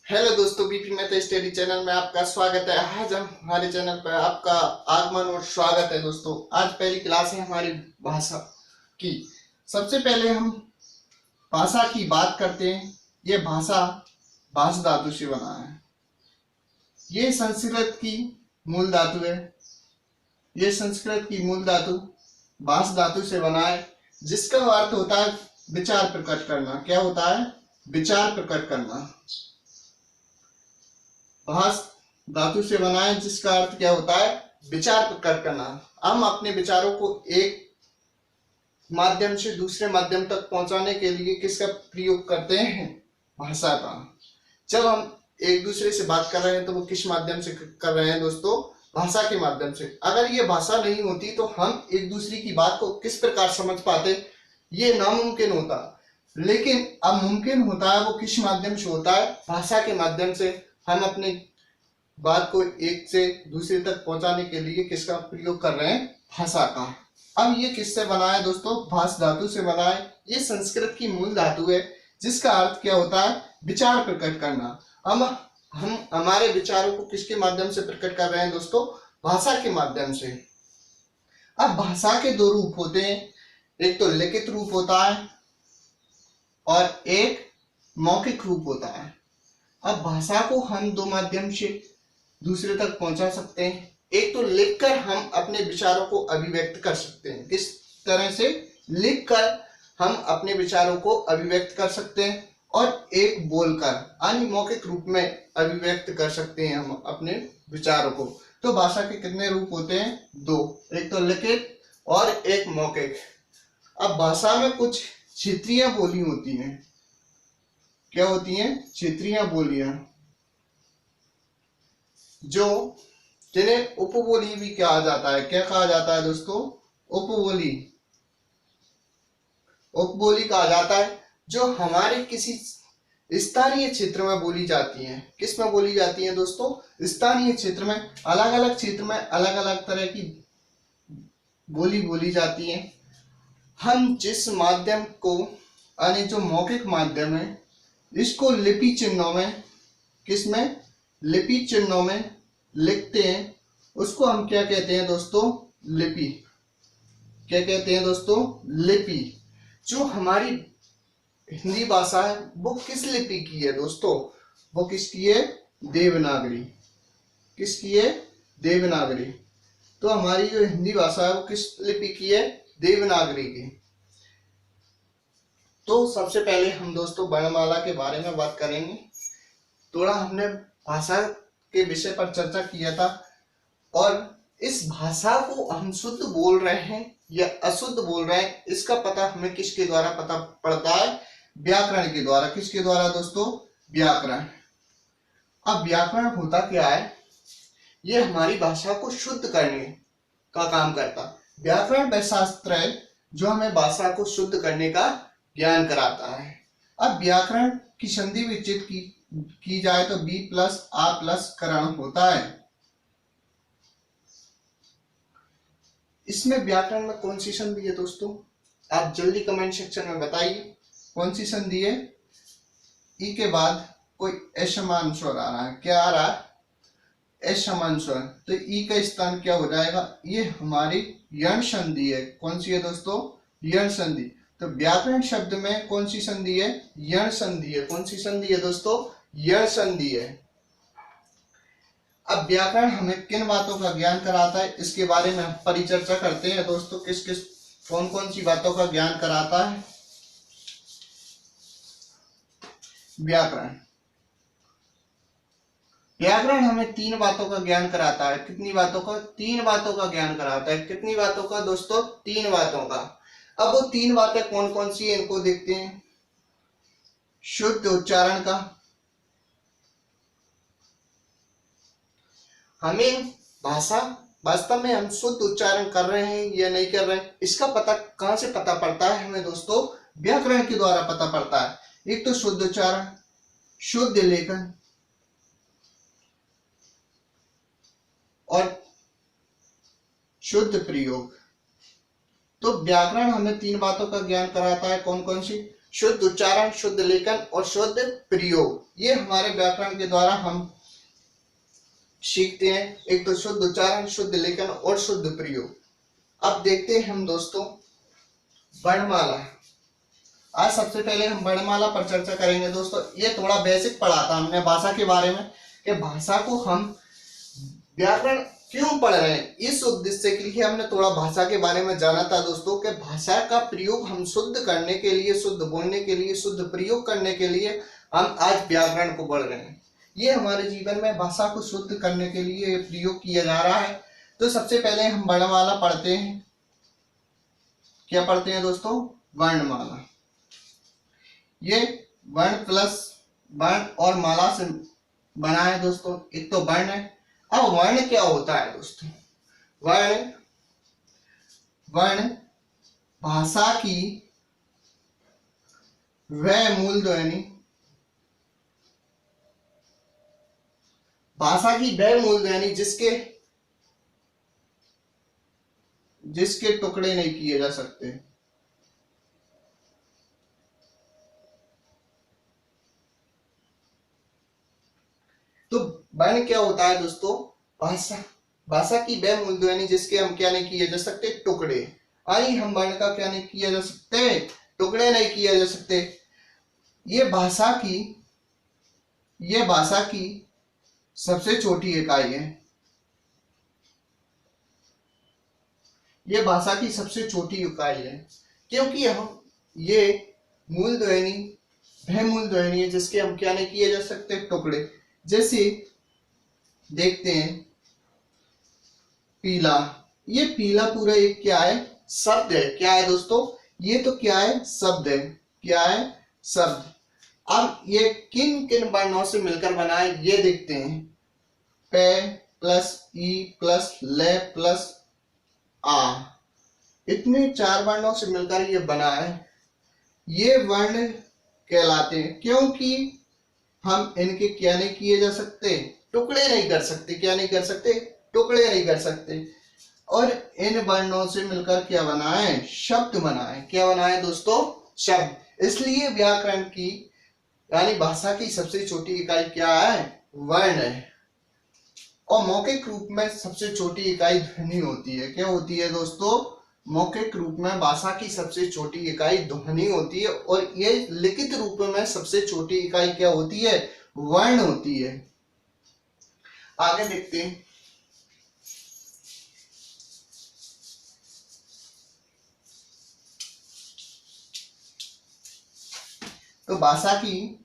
Hello दोस्तों, BP Mehta study channel में आपका स्वागत है। आज हम हमारे चैनल पर आपका आगमन और स्वागत है। दोस्तों, आज पहली क्लास है हमारी भाषा की। सबसे पहले हम भाषा की बात करते हैं। ये भाषा भाष धातु से बना है। ये संस्कृत की मूल धातु है। ये संस्कृत की मूल धातु भाष धातु से बना है, जिसका अर्थ होता है विचार प्रकट करना। क्या होता है? विचार प्रकट करना। भाष धातु से बना है, जिसका अर्थ क्या होता है? विचार प्रकट करना। हम अपने विचारों को एक माध्यम से दूसरे माध्यम तक पहुंचाने के लिए किसका प्रयोग करते हैं? भाषा का। जब हम एक दूसरे से बात कर रहे हैं तो वो किस माध्यम से कर रहे हैं दोस्तों? भाषा के माध्यम से। अगर ये भाषा नहीं होती तो हम एक दूसरे की बात को किस प्रकार समझ पाते? ये नामुमकिन होता। लेकिन अब मुमकिन होता है। वो किस माध्यम से होता है? भाषा के माध्यम से। हम अपनी बात को एक से दूसरे तक पहुंचाने के लिए किसका प्रयोग कर रहे हैं? भाषा का। अब ये किससे बना है दोस्तों? भाष धातु से बना है। ये संस्कृत की मूल धातु है, जिसका अर्थ क्या होता है? विचार प्रकट करना। अब हम हमारे विचारों को किसके माध्यम से प्रकट कर रहे हैं दोस्तों? भाषा के माध्यम से। अब भाषा के दो रूप होते हैं। एक तो लिखित रूप होता है और एक मौखिक रूप होता है। अब भाषा को हम दो माध्यम से दूसरे तक पहुंचा सकते हैं। एक तो लिखकर हम अपने विचारों को अभिव्यक्त कर सकते हैं। किस तरह से? लिखकर हम अपने विचारों को अभिव्यक्त कर सकते हैं, और एक बोलकर यानी मौखिक रूप में अभिव्यक्त कर सकते हैं हम अपने विचारों को। तो भाषा के कितने रूप होते हैं? दो। एक तो लिखित और एक मौखिक। अब भाषा में कुछ क्षेत्रीय बोली होती हैं। क्या होती हैं? क्षेत्रीय बोलियां, जो जिन्हें उपबोली भी कहा जाता है। क्या कहा जाता है दोस्तों? उपबोली। उपबोली कहा जाता है, जो हमारे किसी स्थानीय क्षेत्र में बोली जाती हैं। किस में बोली जाती हैं दोस्तों? स्थानीय क्षेत्र में। अलग अलग क्षेत्र में अलग अलग तरह की बोली बोली जाती है। हम जिस माध्यम को, यानी जो मौखिक माध्यम है, इसको लिपि चिन्हों में, किसमें? लिपि चिन्हों में लिखते हैं, उसको हम क्या कहते हैं दोस्तों? लिपि। क्या कहते हैं दोस्तों? लिपि। जो हमारी हिंदी भाषा है वो किस लिपि की है दोस्तों? वो किसकी है? देवनागरी। किसकी है? देवनागरी। तो हमारी जो हिंदी भाषा है वो किस लिपि की है? देवनागरी की। तो सबसे पहले हम दोस्तों वर्णमाला के बारे में बात करेंगे। थोड़ा हमने भाषा के विषय पर चर्चा किया था, और इस भाषा को हम शुद्ध बोल रहे हैं या अशुद्ध बोल रहे हैं, इसका पता हमें किसके द्वारा पता पड़ता है? व्याकरण के द्वारा। किसके द्वारा दोस्तों? व्याकरण। अब व्याकरण होता क्या है? ये हमारी भाषा को शुद्ध करने का काम करता। व्याकरण वह शास्त्र है जो हमें भाषा को शुद्ध करने का ज्ञान कराता है। अब व्याकरण की संधि विच्छेद की जाए तो बी प्लस आ प्लस करण होता है। इसमें व्याकरण में कौन सी संधि है दोस्तों? आप जल्दी कमेंट सेक्शन में बताइए, कौन सी संधि है? ई के बाद कोई असमान स्वर आ रहा है। क्या आ रहा है? असमान स्वर। तो ई का स्थान क्या हो जाएगा? ये हमारी यण संधि है। कौन सी है दोस्तों? यण संधि। तो व्याकरण शब्द में कौन सी संधि है? यण संधि है। कौन सी संधि है दोस्तों? यण संधि है। अब व्याकरण हमें किन बातों का ज्ञान कराता है, इसके बारे में हम परिचर्चा करते हैं दोस्तों। किस किस कौन कौन सी बातों का ज्ञान कराता है व्याकरण? व्याकरण हमें तीन बातों का ज्ञान कराता है। कितनी बातों का? तीन बातों का ज्ञान कराता है। कितनी बातों का दोस्तों? तीन बातों का। अब वो तीन बातें कौन कौन सी है, इनको देखते हैं। शुद्ध उच्चारण का। हमें भाषा वास्तव में हम शुद्ध उच्चारण कर रहे हैं या नहीं कर रहे हैं, इसका पता कहां से पता पड़ता है हमें दोस्तों? व्याकरण के द्वारा पता पड़ता है। एक तो शुद्ध उच्चारण, शुद्ध लेखन और शुद्ध प्रयोग। तो व्याकरण हमें तीन बातों का ज्ञान कराता है। कौन कौन सी? शुद्ध उच्चारण, शुद्ध लेखन और शुद्ध प्रयोग, ये हमारे व्याकरण के द्वारा हम सीखते हैं। एक तो शुद्ध उच्चारण, शुद्ध लेखन और शुद्ध प्रयोग। अब देखते हैं हम दोस्तों वर्णमाला। आज सबसे पहले हम वर्णमाला पर चर्चा करेंगे दोस्तों। ये थोड़ा बेसिक पढ़ा था हमने भाषा के बारे में, कि भाषा को हम व्याकरण क्यों पढ़ रहे हैं, इस उद्देश्य के लिए हमने थोड़ा भाषा के बारे में जाना था दोस्तों, कि भाषा का प्रयोग हम शुद्ध करने के लिए, शुद्ध बोलने के लिए, शुद्ध प्रयोग करने के लिए हम आज व्याकरण को पढ़ रहे हैं। ये हमारे जीवन में भाषा को शुद्ध करने के लिए प्रयोग किया जा रहा है। तो सबसे पहले हम वर्णमाला पढ़ते हैं। क्या पढ़ते हैं दोस्तों? वर्णमाला। ये वर्ण प्लस वर्ण और माला से बना है दोस्तों। एक तो वर्ण है। अब वर्ण क्या होता है दोस्तों? वर्ण भाषा की वह मूल ध्वनि, भाषा की वह मूल ध्वनि जिसके टुकड़े नहीं किए जा सकते। तो वर्ण क्या होता है दोस्तों? भाषा की वह मूल ध्वनि जिसके हम क्या नहीं किए जा सकते? टुकड़े। यानी हम वर्ण का क्या नहीं किया जा सकते? टुकड़े नहीं किए जा सकते। ये भाषा की सबसे छोटी इकाई है। ये भाषा की सबसे छोटी इकाई है, क्योंकि हम ये मूल ध्वनि वह मूल ध्वनि है जिसके हम क्या नहीं किए जा सकते? टुकड़े। जैसे देखते हैं पीला। ये पीला पूरा एक क्या है? शब्द है। क्या है दोस्तों? ये तो क्या है? शब्द है। क्या है? शब्द। अब ये किन किन वर्णों से मिलकर बना है ये देखते हैं। पे प्लस ई प्लस ले प्लस आ, इतने 4 वर्णों से मिलकर ये बना है। ये वर्ण कहलाते हैं, क्योंकि हम इनके क्या नहीं किए जा सकते? टुकड़े नहीं कर सकते। क्या नहीं कर सकते? टुकड़े नहीं कर सकते। और इन वर्णों से मिलकर क्या बना है? शब्द बना है। क्या बना है दोस्तों? शब्द। इसलिए व्याकरण की यानी भाषा की सबसे छोटी इकाई क्या है? वर्ण है। और मौखिक रूप में सबसे छोटी इकाई ध्वनि होती है। क्या होती है दोस्तों? मौखिक रूप में भाषा की सबसे छोटी इकाई ध्वनि होती है, और ये लिखित रूप में सबसे छोटी इकाई क्या होती है? वर्ण होती है। आगे देखते हैं। तो भाषा की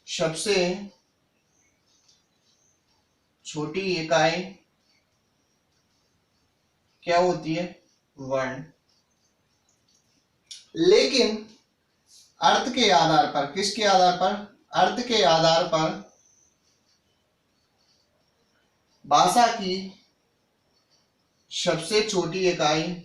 सबसे छोटी इकाई क्या होती है? वर्ण। लेकिन अर्थ के आधार पर, किसके आधार पर? अर्थ के आधार पर भाषा की सबसे छोटी इकाई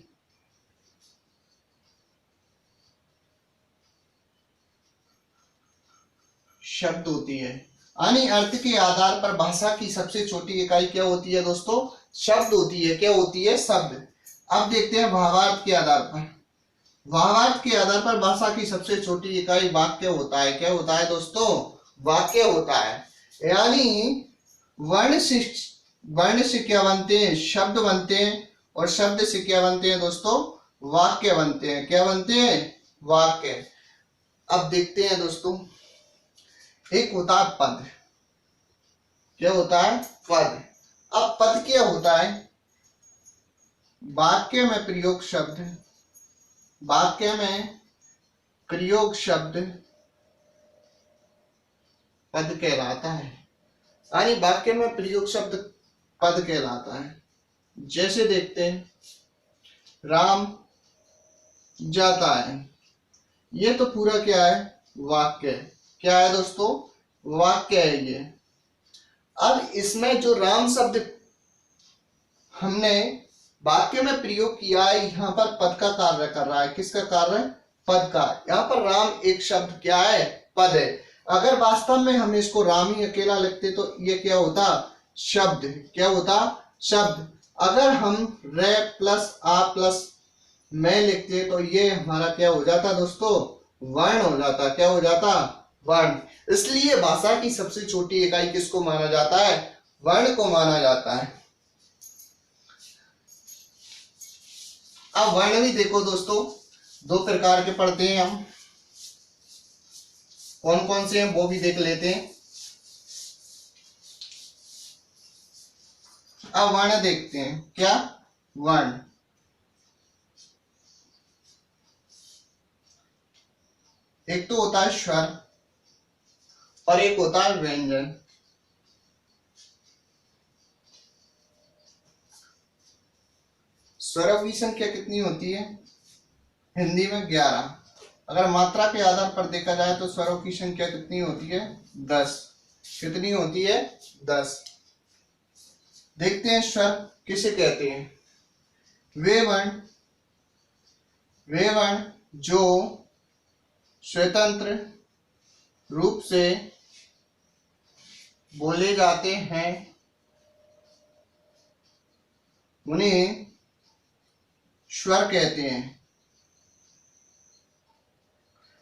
शब्द होती है। यानी अर्थ के आधार पर भाषा की सबसे छोटी इकाई क्या होती है दोस्तों? शब्द होती है। क्या होती है? शब्द। अब देखते हैं भावार्थ के आधार पर। भावार्थ के आधार पर भाषा की सबसे छोटी इकाई वाक्य होता है। क्या होता है दोस्तों? वाक्य होता है। यानी वर्ण से क्या बनते हैं? शब्द बनते हैं, और शब्द से क्या बनते हैं दोस्तों? वाक्य बनते हैं। क्या बनते हैं? वाक्य। अब देखते हैं दोस्तों, एक होता है पद। क्या होता है? पद। अब पद क्या होता है? वाक्य में प्रयोग शब्द, वाक्य में प्रयोग शब्द पद कहलाता है। यानी वाक्य में प्रयोग शब्द पद कहलाता है। जैसे देखते हैं, राम जाता है। ये तो पूरा क्या है? वाक्य। क्या है दोस्तों? वाक्य है ये। अब इसमें जो राम शब्द हमने वाक्य में प्रयोग किया है, यहाँ पर पद का कार्य कर रहा है। किसका कार्य? पद का। यहाँ पर राम एक शब्द क्या है? पद है। अगर वास्तव में हम इसको राम ही अकेला लिखते तो ये क्या होता? शब्द। क्या होता? शब्द। अगर हम रे प्लस आ प्लस मैं लिखते तो ये हमारा क्या हो जाता दोस्तों, वर्ण हो जाता। क्या हो जाता, वर्ण। इसलिए भाषा की सबसे छोटी इकाई किसको माना जाता है, वर्ण को माना जाता है। अब वर्ण भी देखो दोस्तों, दो प्रकार के पढ़ते हैं हम, कौन कौन से हैं वो भी देख लेते हैं। अब वर्ण देखते हैं, क्या वर्ण, एक तो होता है स्वर और एक होता है व्यंजन। स्वरों की संख्या कितनी होती है हिंदी में, 11। अगर मात्रा के आधार पर देखा जाए तो स्वरों की संख्या कितनी होती है, 10। कितनी होती है, 10। देखते हैं स्वर किसे कहते हैं। वे वर्ण जो स्वतंत्र रूप से बोले जाते हैं उन्हें स्वर कहते हैं।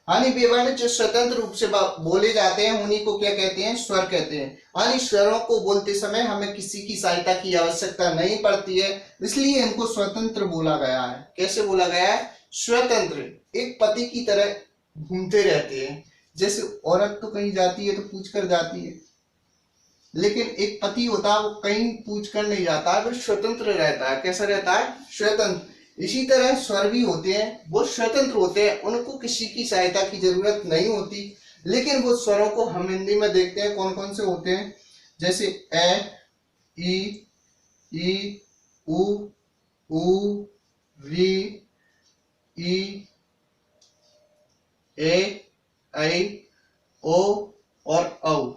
यानी वे वर्ण जो स्वतंत्र रूप से बोले जाते हैं उन्हीं को क्या कहते हैं, स्वर कहते हैं। यानी स्वरों को बोलते समय हमें किसी की सहायता की आवश्यकता नहीं पड़ती है, इसलिए इनको स्वतंत्र बोला गया है। कैसे बोला गया है, स्वतंत्र। एक पति की तरह घूमते रहते हैं। जैसे औरत तो कहीं जाती है तो पूछ कर जाती है, लेकिन एक पति होता है वो कहीं पूछ कर नहीं जाता है, वो स्वतंत्र रहता है। कैसा रहता है, स्वतंत्र। इसी तरह स्वर भी होते हैं, वो स्वतंत्र होते हैं, उनको किसी की सहायता की जरूरत नहीं होती। लेकिन वो स्वरों को हम हिंदी में देखते हैं कौन कौन से होते हैं, जैसे ए, ई, उ, री, ई, ए, ऐ, ओ और औ।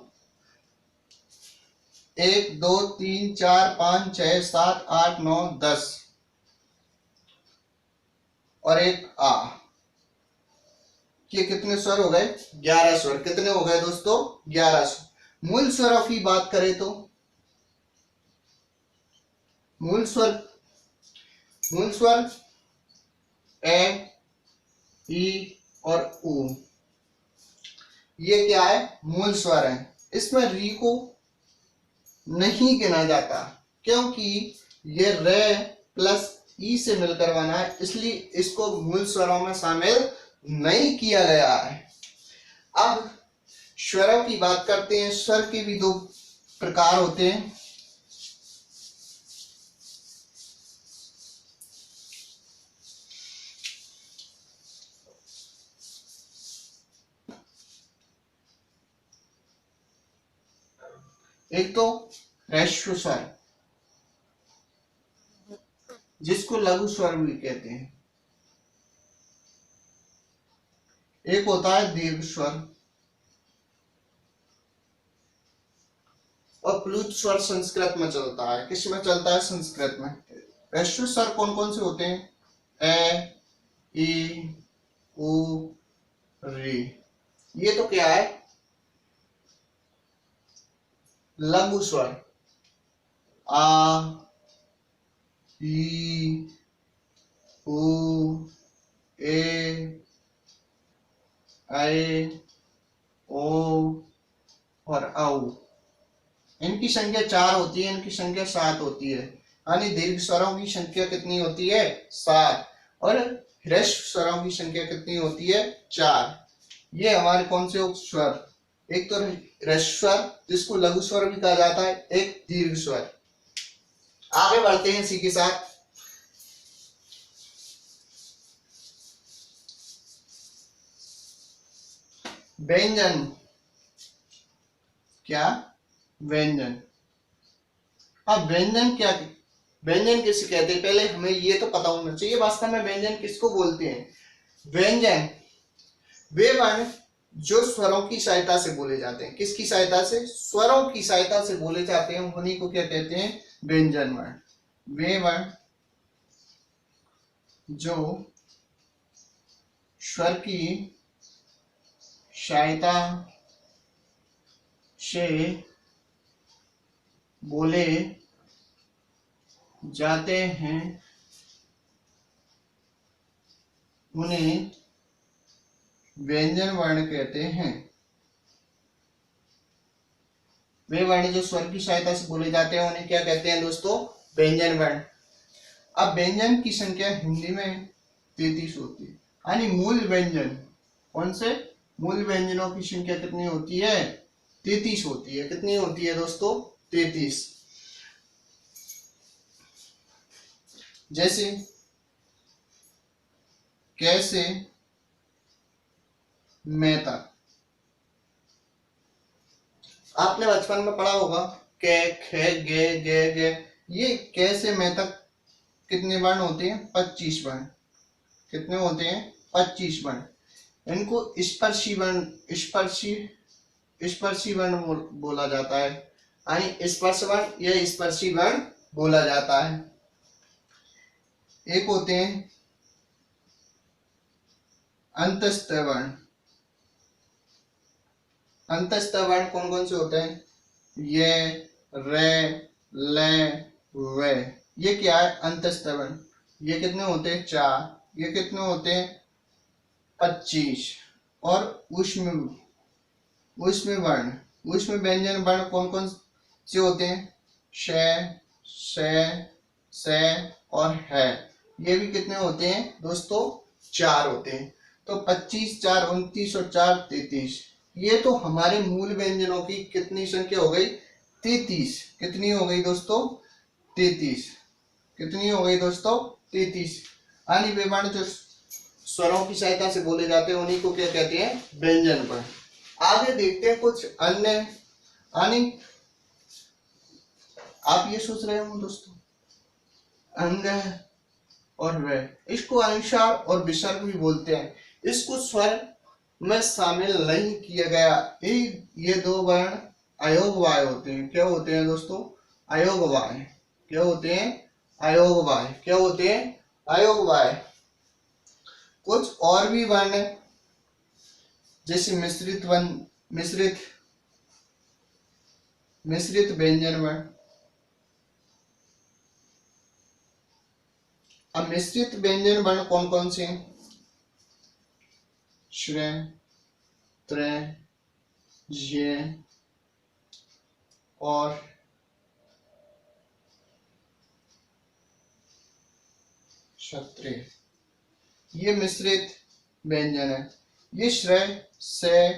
1 2 3 4 5 6 7 8 9 10 और एक आ। ये कितने स्वर हो गए, 11 स्वर। कितने हो गए दोस्तों, 11 स्वर। मूल स्वरों की बात करें तो मूल स्वर ए, ई और उ, ये क्या है, मूल स्वर है। इसमें री को नहीं गिना जाता, क्योंकि ये रे प्लस ई से मिलकर बना है, इसलिए इसको मूल स्वरों में शामिल नहीं किया गया है। अब स्वरों की बात करते हैं। स्वर के भी दो प्रकार होते हैं। एक तो ह्रस्व स्वर, जिसको लघु स्वर भी कहते हैं। एक होता है दीर्घ स्वर और प्लुत स्वर संस्कृत में चलता है। किस में चलता है, संस्कृत में। ह्रस्व स्वर कौन कौन से होते हैं, ए, ई, उ, री। ये तो क्या है, लघु स्वर। आ, ई, उ, ए, ऐ, ओ और औ। इनकी संख्या 4 होती है, इनकी संख्या 7 होती है। यानी दीर्घ स्वरों की संख्या कितनी होती है, 7। और ह्रस्व स्वरों की संख्या कितनी होती है, 4। ये हमारे कौन से स्वर, एक तो ह्रस्व स्वर जिसको लघु स्वर भी कहा जाता है, एक दीर्घ स्वर। आगे बढ़ते हैं इसी के साथ। व्यंजन, क्या, व्यंजन। अब व्यंजन क्या, व्यंजन किसे कहते हैं, पहले हमें ये तो पता होना चाहिए वास्तव में व्यंजन किसको बोलते हैं। व्यंजन वे वर्ण जो स्वरों की सहायता से बोले जाते हैं। किसकी सहायता से, स्वरों की सहायता से बोले जाते हैं, उन्हीं को क्या कहते हैं, व्यंजन वर्ण। वे वर्ण जो स्वर की सहायता से बोले जाते हैं उन्हें व्यंजन वर्ण कहते हैं। वे वर्ण जो स्वर की सहायता से बोले जाते हैं उन्हें क्या कहते हैं दोस्तों? व्यंजन वर्ण। अब व्यंजन की संख्या हिंदी में 33 होती है, यानी मूल व्यंजन कौन से? मूल व्यंजनों की संख्या कितनी होती है? 33 होती है। कितनी होती है दोस्तों? 33। जैसे कैसे, मैं तक। आपने बचपन में पढ़ा होगा कै, खे, गे, गे, गे। ये कैसे मैं तक कितने वर्ण होते हैं? 25 वर्ण। कितने होते हैं? 25 वर्ण। इनको स्पर्शी वर्ण, स्पर्शी वर्ण बोला जाता है, यानी स्पर्श वर्ण या स्पर्शी वर्ण बोला जाता है। एक होते हैं अंतस्थ वर्ण। अंतस्थ वर्ण कौन कौन से होते हैं? ये, रे, ले, वे। ये क्या है? अंतस्थ वर्ण। ये कितने होते हैं? 4। ये कितने होते हैं? 25। और उष्म वर्ण, उष्म व्यंजन वर्ण कौन कौन से होते हैं? श, से और है। ये भी कितने होते हैं दोस्तों? 4 होते हैं। तो 25, 4, 29 और 4, 33। ये तो हमारे मूल व्यंजनों की कितनी संख्या हो गई? 33। कितनी हो गई दोस्तों? 33। कितनी हो गई दोस्तों? 33। यानी वे वर्ण जो स्वरों की सहायता से बोले जाते हैं उन्हीं को क्या कहते हैं? व्यंजन वर्ण। आगे देखते हैं कुछ अन्य, यानी आप ये सोच रहे हो दोस्तों अंग और वे, इसको अनुस्वार और विसर्ग भी बोलते हैं। इसको स्वर में शामिल नहीं किया गया। ये 2 वर्ण अयोगवाय होते हैं। क्या होते हैं दोस्तों? अयोगवाय। क्या होते हैं? अयोगवाय। क्या होते हैं? अयोगवाय। कुछ और भी वर्ण जैसे मिश्रित व्यंजन वर्ण। अब मिश्रित व्यंजन वर्ण कौन कौन से हैं? श्रे, त्रे, ये और क्षत्रिय। ये मिश्रित व्यंजन है। ये श्रेय से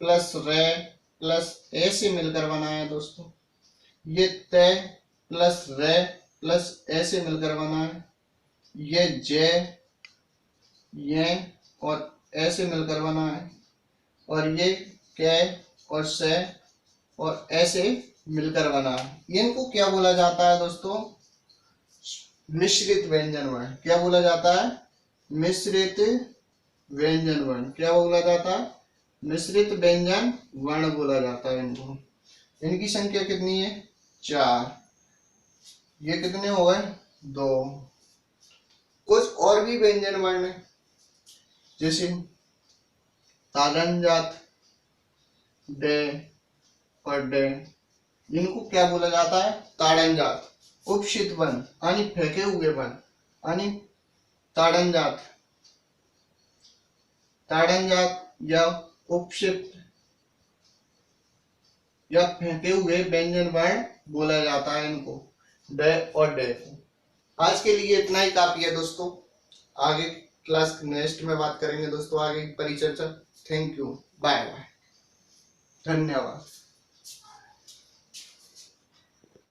प्लस रे प्लस ए से मिलकर बना है दोस्तों। ये तय प्लस रे प्लस ए से मिलकर बना है। ये जे, ये और ए से मिलकर बना है। और ये कै और से और ए से मिलकर बना है। इनको क्या बोला जाता है दोस्तों? मिश्रित व्यंजन वर्ण। क्या बोला जाता है? मिश्रित व्यंजन वर्ण। क्या बोला जाता है? मिश्रित व्यंजन वर्ण बोला जाता है इनको। इनकी संख्या कितनी है? 4। ये कितने हो गए? 2। कुछ और भी व्यंजन वर्ण है जैसे ताड़नजात, डे और डे। इनको क्या बोला जाता है? ताड़नजात। उपसित वर्ण यानी फेंके हुए वर्ण, यानी ताड़नजात या उपसित या फेंके हुए व्यंजन वर्ण बोला जाता है इनको, डे और डे। आज के लिए इतना ही काफी है दोस्तों। आगे क्लास नेक्स्ट में बात करेंगे दोस्तों, आगे की परिचर्चा। थैंक यू, बाय बाय, धन्यवाद।